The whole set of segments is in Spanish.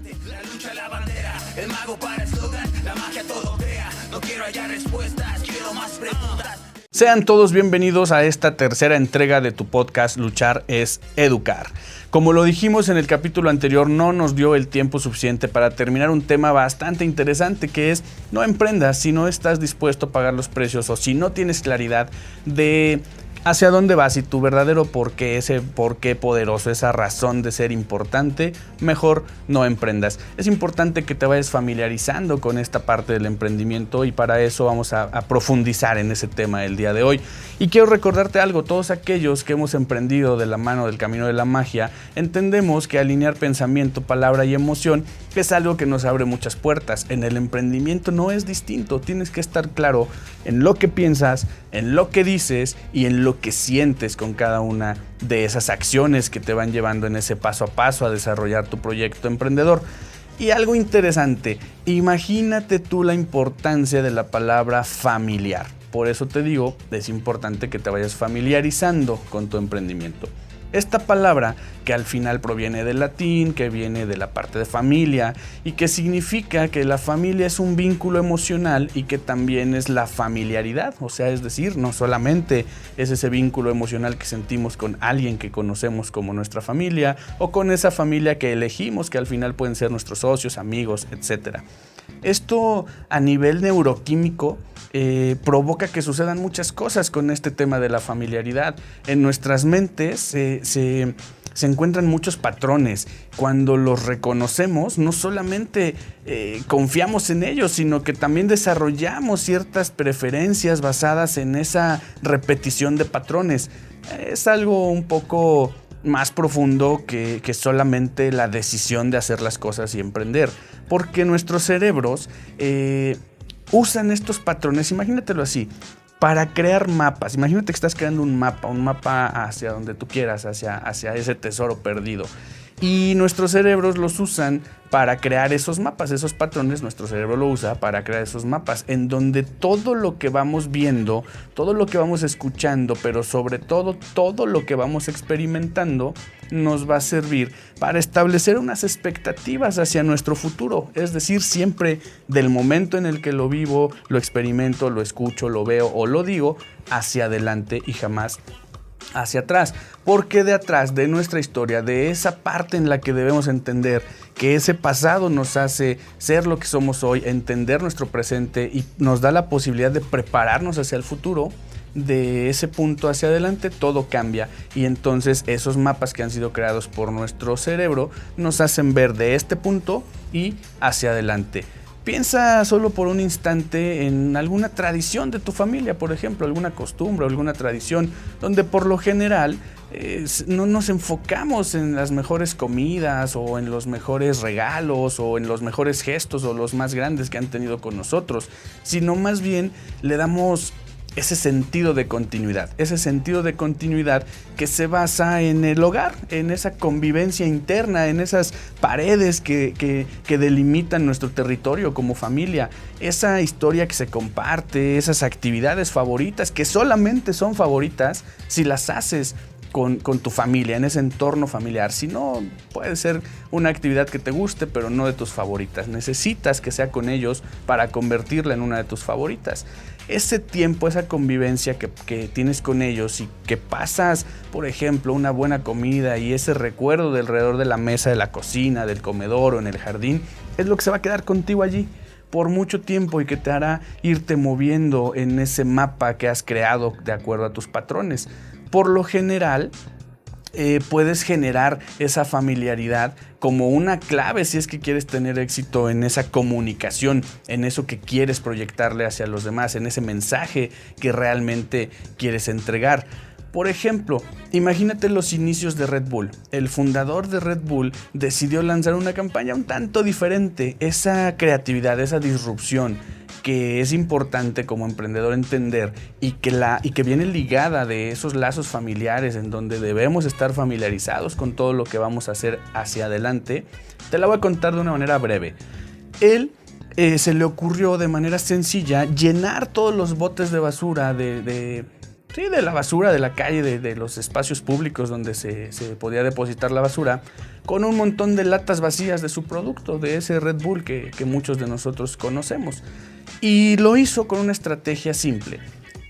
La lucha, la bandera, el mago para eslogan, la magia todo crea. No quiero hallar respuestas, quiero más preguntas. Sean todos bienvenidos a esta tercera entrega de tu podcast Luchar es Educar. Como lo dijimos en el capítulo anterior, no nos dio el tiempo suficiente para terminar un tema bastante interesante, que es: no emprendas si no estás dispuesto a pagar los precios o si no tienes claridad de hacia dónde vas y tu verdadero porqué, ese porqué poderoso, esa razón de ser importante. Mejor no emprendas. Es importante que te vayas familiarizando con esta parte del emprendimiento, y para eso vamos a profundizar en ese tema el día de hoy. Y quiero recordarte algo: todos aquellos que hemos emprendido de la mano del camino de la magia, entendemos que alinear pensamiento, palabra y emoción es algo que nos abre muchas puertas. En el emprendimiento no es distinto. Tienes que estar claro en lo que piensas, en lo que dices y en lo que sientes con cada una de esas acciones que te van llevando en ese paso a paso a desarrollar tu proyecto emprendedor. Y algo interesante: imagínate tú la importancia de la palabra familiar. Por eso te digo, es importante que te vayas familiarizando con tu emprendimiento. Esta palabra, que al final proviene del latín, que viene de la parte de familia y que significa que la familia es un vínculo emocional y que también es la familiaridad. O sea, es decir, no solamente es ese vínculo emocional que sentimos con alguien que conocemos como nuestra familia, o con esa familia que elegimos, que al final pueden ser nuestros socios, amigos, etc. Esto a nivel neuroquímico provoca que sucedan muchas cosas con este tema de la familiaridad. En nuestras mentes se encuentran muchos patrones. Cuando los reconocemos, no solamente confiamos en ellos, sino que también desarrollamos ciertas preferencias basadas en esa repetición de patrones. Es algo un poco más profundo que solamente la decisión de hacer las cosas y emprender, porque nuestros cerebros usan estos patrones, imagínatelo así, para crear mapas. Imagínate que estás creando un mapa hacia donde tú quieras, hacia ese tesoro perdido. Y nuestros cerebros los usan para crear esos mapas, esos patrones. Nuestro cerebro lo usa para crear esos mapas, en donde todo lo que vamos viendo, todo lo que vamos escuchando, pero sobre todo lo que vamos experimentando, nos va a servir para establecer unas expectativas hacia nuestro futuro. Es decir, siempre del momento en el que lo vivo, lo experimento, lo escucho, lo veo o lo digo, hacia adelante y jamás hacia atrás, porque de atrás de nuestra historia, de esa parte en la que debemos entender que ese pasado nos hace ser lo que somos hoy, entender nuestro presente y nos da la posibilidad de prepararnos hacia el futuro, de ese punto hacia adelante todo cambia, y entonces esos mapas que han sido creados por nuestro cerebro nos hacen ver de este punto y hacia adelante. Piensa solo por un instante en alguna tradición de tu familia, por ejemplo, alguna costumbre o alguna tradición donde por lo general no nos enfocamos en las mejores comidas o en los mejores regalos o en los mejores gestos o los más grandes que han tenido con nosotros, sino más bien le damos ese sentido de continuidad que se basa en el hogar, en esa convivencia interna, en esas paredes que delimitan nuestro territorio como familia, esa historia que se comparte, esas actividades favoritas que solamente son favoritas si las haces con tu familia, en ese entorno familiar. Si no, puede ser una actividad que te guste, pero no de tus favoritas. Necesitas que sea con ellos para convertirla en una de tus favoritas. Ese tiempo, esa convivencia que tienes con ellos y que pasas, por ejemplo, una buena comida y ese recuerdo de alrededor de la mesa, de la cocina, del comedor o en el jardín, es lo que se va a quedar contigo allí por mucho tiempo y que te hará irte moviendo en ese mapa que has creado de acuerdo a tus patrones. Por lo general, puedes generar esa familiaridad como una clave si es que quieres tener éxito en esa comunicación, en eso que quieres proyectarle hacia los demás, en ese mensaje que realmente quieres entregar. Por ejemplo, imagínate los inicios de Red Bull. El fundador de Red Bull decidió lanzar una campaña un tanto diferente. Esa creatividad, esa disrupción que es importante como emprendedor entender y que viene ligada de esos lazos familiares en donde debemos estar familiarizados con todo lo que vamos a hacer hacia adelante, te la voy a contar de una manera breve. Él se le ocurrió de manera sencilla llenar todos los botes de basura de sí, de la basura de la calle, de los espacios públicos donde se podía depositar la basura, con un montón de latas vacías de su producto, de ese Red Bull que muchos de nosotros conocemos. Y lo hizo con una estrategia simple.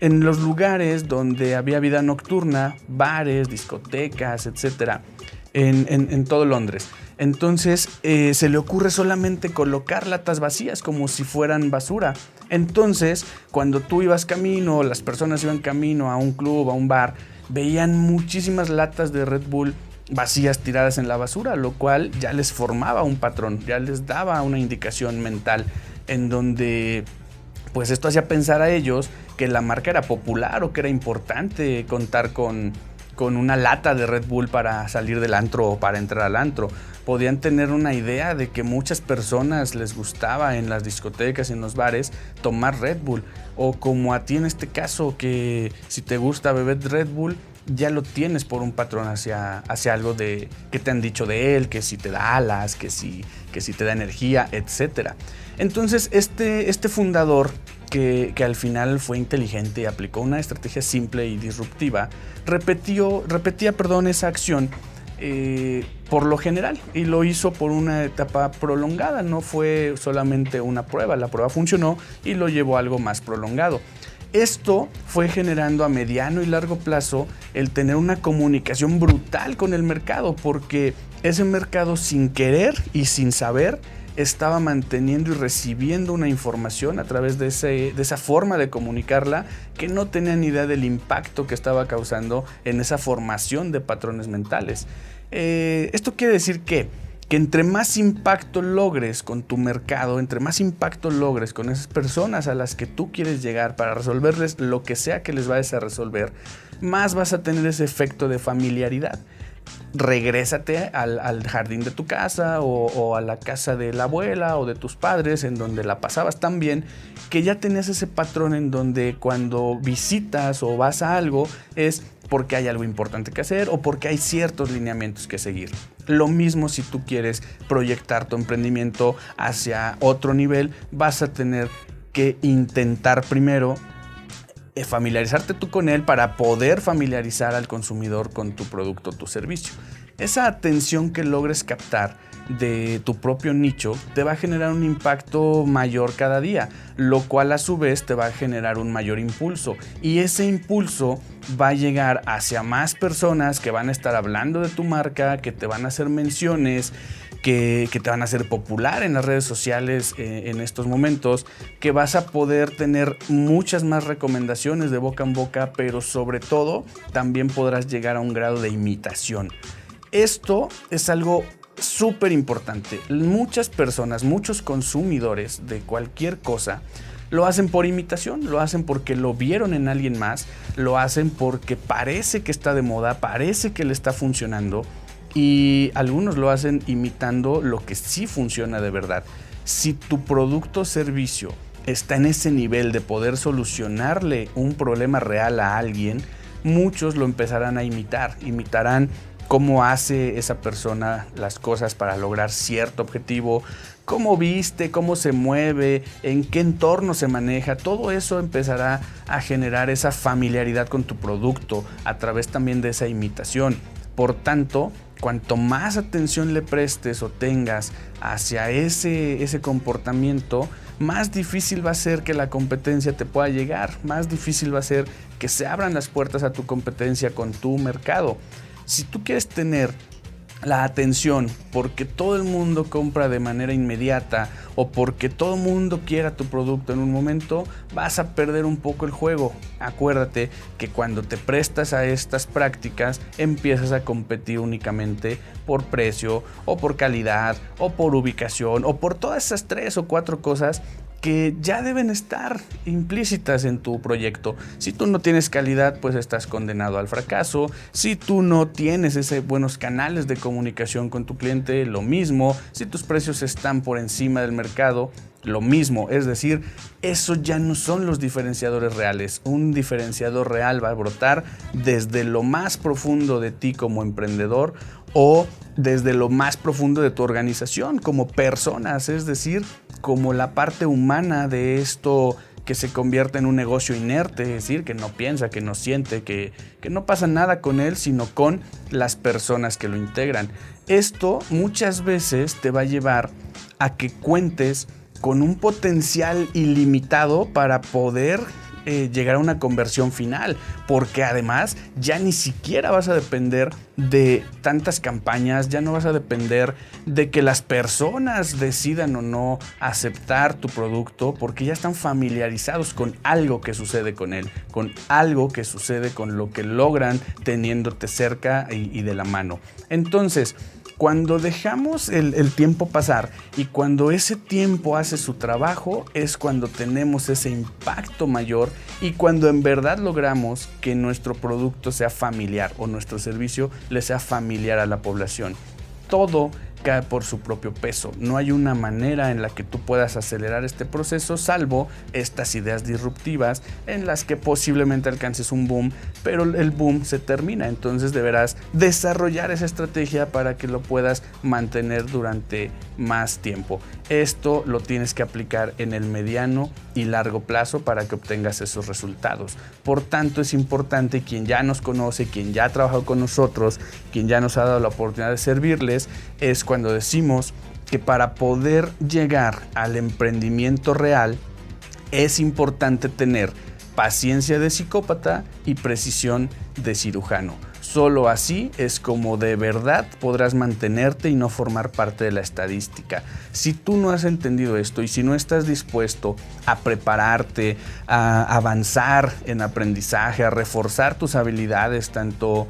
En los lugares donde había vida nocturna, bares, discotecas, etcétera, en todo Londres. Entonces se le ocurre solamente colocar latas vacías como si fueran basura. Entonces, cuando tú ibas camino, las personas iban camino a un club, a un bar, veían muchísimas latas de Red Bull vacías tiradas en la basura, lo cual ya les formaba un patrón, ya les daba una indicación mental en donde pues esto hacía pensar a ellos que la marca era popular o que era importante contar con una lata de Red Bull para salir del antro o para entrar al antro. Podían tener una idea de que muchas personas les gustaba en las discotecas y en los bares tomar Red Bull. O como a ti en este caso, que si te gusta beber Red Bull, ya lo tienes por un patrón hacia algo de que te han dicho de él, que si te da alas, que si te da energía, etc. Entonces este fundador, que al final fue inteligente y aplicó una estrategia simple y disruptiva, repetía esa acción por lo general, y lo hizo por una etapa prolongada. No fue solamente una prueba, la prueba funcionó y lo llevó a algo más prolongado. Esto fue generando a mediano y largo plazo el tener una comunicación brutal con el mercado, porque ese mercado, sin querer y sin saber, estaba manteniendo y recibiendo una información a través de esa forma de comunicarla, que no tenía ni idea del impacto que estaba causando en esa formación de patrones mentales. Esto quiere decir que entre más impacto logres con tu mercado, entre más impacto logres con esas personas a las que tú quieres llegar para resolverles lo que sea que les vayas a resolver, más vas a tener ese efecto de familiaridad. Regrésate al jardín de tu casa o a la casa de la abuela o de tus padres, en donde la pasabas tan bien que ya tenías ese patrón en donde cuando visitas o vas a algo es porque hay algo importante que hacer o porque hay ciertos lineamientos que seguir. Lo mismo si tú quieres proyectar tu emprendimiento hacia otro nivel, vas a tener que intentar primero familiarizarte tú con él para poder familiarizar al consumidor con tu producto o tu servicio. Esa atención que logres captar de tu propio nicho te va a generar un impacto mayor cada día, lo cual a su vez te va a generar un mayor impulso, y ese impulso va a llegar hacia más personas que van a estar hablando de tu marca, que te van a hacer menciones, que te van a hacer popular en las redes sociales en estos momentos, que vas a poder tener muchas más recomendaciones de boca en boca, pero sobre todo también podrás llegar a un grado de imitación. Esto es algo súper importante. Muchas personas, muchos consumidores de cualquier cosa lo hacen por imitación, lo hacen porque lo vieron en alguien más, lo hacen porque parece que está de moda, parece que le está funcionando, y algunos lo hacen imitando lo que sí funciona de verdad. Si tu producto o servicio está en ese nivel de poder solucionarle un problema real a alguien, muchos lo empezarán a imitarán cómo hace esa persona las cosas para lograr cierto objetivo, cómo viste, cómo se mueve, en qué entorno se maneja. Todo eso empezará a generar esa familiaridad con tu producto a través también de esa imitación. Por tanto, cuanto más atención le prestes o tengas hacia ese comportamiento, más difícil va a ser que la competencia te pueda llegar, más difícil va a ser que se abran las puertas a tu competencia con tu mercado. Si tú quieres tener la atención porque todo el mundo compra de manera inmediata o porque todo el mundo quiera tu producto en un momento, vas a perder un poco el juego. Acuérdate que cuando te prestas a estas prácticas, empiezas a competir únicamente por precio o por calidad o por ubicación o por todas esas 3 o 4 cosas que ya deben estar implícitas en tu proyecto. Si tú no tienes calidad, pues estás condenado al fracaso. Si tú no tienes buenos canales de comunicación con tu cliente, lo mismo. Si tus precios están por encima del mercado, lo mismo. Es decir, eso ya no son los diferenciadores reales. Un diferenciador real va a brotar desde lo más profundo de ti como emprendedor o desde lo más profundo de tu organización como personas, es decir, como la parte humana de esto que se convierta en un negocio inerte, es decir, que no piensa, que no siente, que no pasa nada con él, sino con las personas que lo integran. Esto muchas veces te va a llevar a que cuentes con un potencial ilimitado para poder llegar a una conversión final, porque además ya ni siquiera vas a depender de tantas campañas, ya no vas a depender de que las personas decidan o no aceptar tu producto, porque ya están familiarizados con algo que sucede con él, con algo que sucede con lo que logran teniéndote cerca y de la mano. Entonces, cuando dejamos el tiempo pasar y cuando ese tiempo hace su trabajo, es cuando tenemos ese impacto mayor y cuando en verdad logramos que nuestro producto sea familiar o nuestro servicio le sea familiar a la población. Todo cae por su propio peso. No hay una manera en la que tú puedas acelerar este proceso, salvo estas ideas disruptivas en las que posiblemente alcances un boom, pero el boom se termina. Entonces deberás desarrollar esa estrategia para que lo puedas mantener durante más tiempo. Esto lo tienes que aplicar en el mediano y largo plazo para que obtengas esos resultados. Por tanto, es importante, quien ya nos conoce, quien ya ha trabajado con nosotros, quien ya nos ha dado la oportunidad de servirles, es cuando decimos que para poder llegar al emprendimiento real es importante tener paciencia de psicópata y precisión de cirujano. Solo así es como de verdad podrás mantenerte y no formar parte de la estadística. Si tú no has entendido esto y si no estás dispuesto a prepararte, a avanzar en aprendizaje, a reforzar tus habilidades, tanto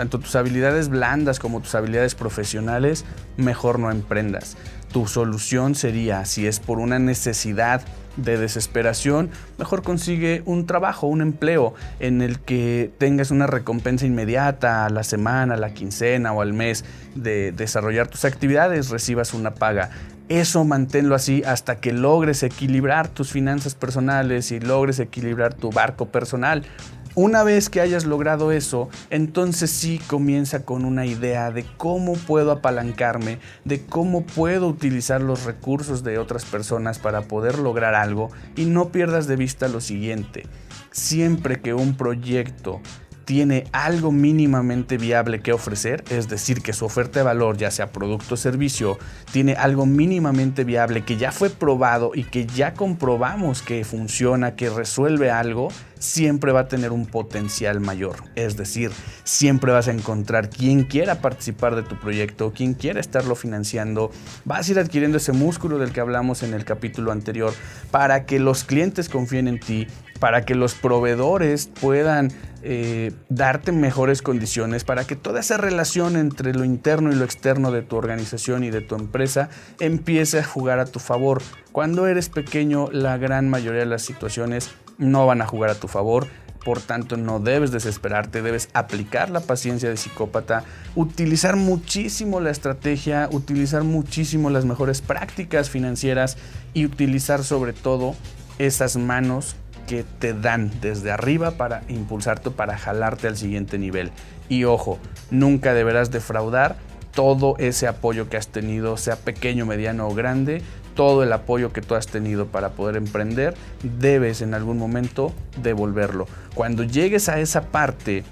tus habilidades blandas como tus habilidades profesionales, mejor no emprendas. Tu solución sería, si es por una necesidad de desesperación, mejor consigue un trabajo, un empleo en el que tengas una recompensa inmediata a la semana, a la quincena o al mes de desarrollar tus actividades, recibas una paga. Eso manténlo así hasta que logres equilibrar tus finanzas personales y logres equilibrar tu barco personal. Una vez que hayas logrado eso, entonces sí comienza con una idea de cómo puedo apalancarme, de cómo puedo utilizar los recursos de otras personas para poder lograr algo, y no pierdas de vista lo siguiente: siempre que un proyecto tiene algo mínimamente viable que ofrecer, es decir, que su oferta de valor, ya sea producto o servicio, tiene algo mínimamente viable que ya fue probado y que ya comprobamos que funciona, que resuelve algo, siempre va a tener un potencial mayor. Es decir, siempre vas a encontrar quien quiera participar de tu proyecto, quien quiera estarlo financiando. Vas a ir adquiriendo ese músculo del que hablamos en el capítulo anterior para que los clientes confíen en ti, para que los proveedores puedan darte mejores condiciones, para que toda esa relación entre lo interno y lo externo de tu organización y de tu empresa empiece a jugar a tu favor. Cuando eres pequeño, la gran mayoría de las situaciones no van a jugar a tu favor. Por tanto, no debes desesperarte, debes aplicar la paciencia de psicópata, utilizar muchísimo la estrategia, utilizar muchísimo las mejores prácticas financieras y utilizar sobre todo esas manos que te dan desde arriba para impulsarte, para jalarte al siguiente nivel. Y ojo, nunca deberás defraudar todo ese apoyo que has tenido, sea pequeño, mediano o grande. Todo el apoyo que tú has tenido para poder emprender, debes en algún momento devolverlo. Cuando llegues a esa parte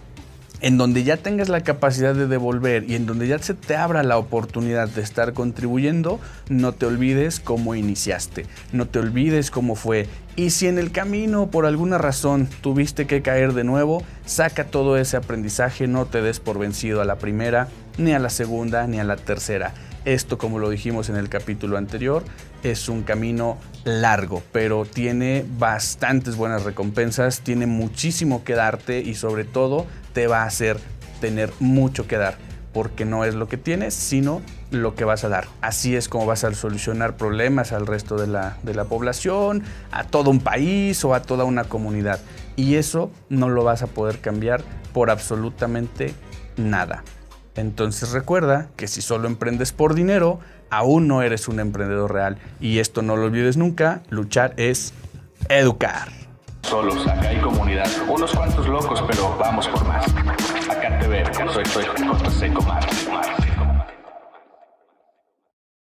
en donde ya tengas la capacidad de devolver y en donde ya se te abra la oportunidad de estar contribuyendo, no te olvides cómo iniciaste, no te olvides cómo fue. Y si en el camino por alguna razón tuviste que caer de nuevo, saca todo ese aprendizaje, no te des por vencido a la primera, ni a la segunda, ni a la tercera. Esto, como lo dijimos en el capítulo anterior, es un camino largo, pero tiene bastantes buenas recompensas, tiene muchísimo que darte y sobre todo te va a hacer tener mucho que dar, porque no es lo que tienes, sino lo que vas a dar. Así es como vas a solucionar problemas al resto de la población, a todo un país o a toda una comunidad. Y eso no lo vas a poder cambiar por absolutamente nada. Entonces recuerda que si solo emprendes por dinero, aún no eres un emprendedor real. Y esto no lo olvides nunca, luchar es educar. Solos, acá hay comunidad, unos cuantos locos, pero vamos por más. Acá te veo, soy José Comar.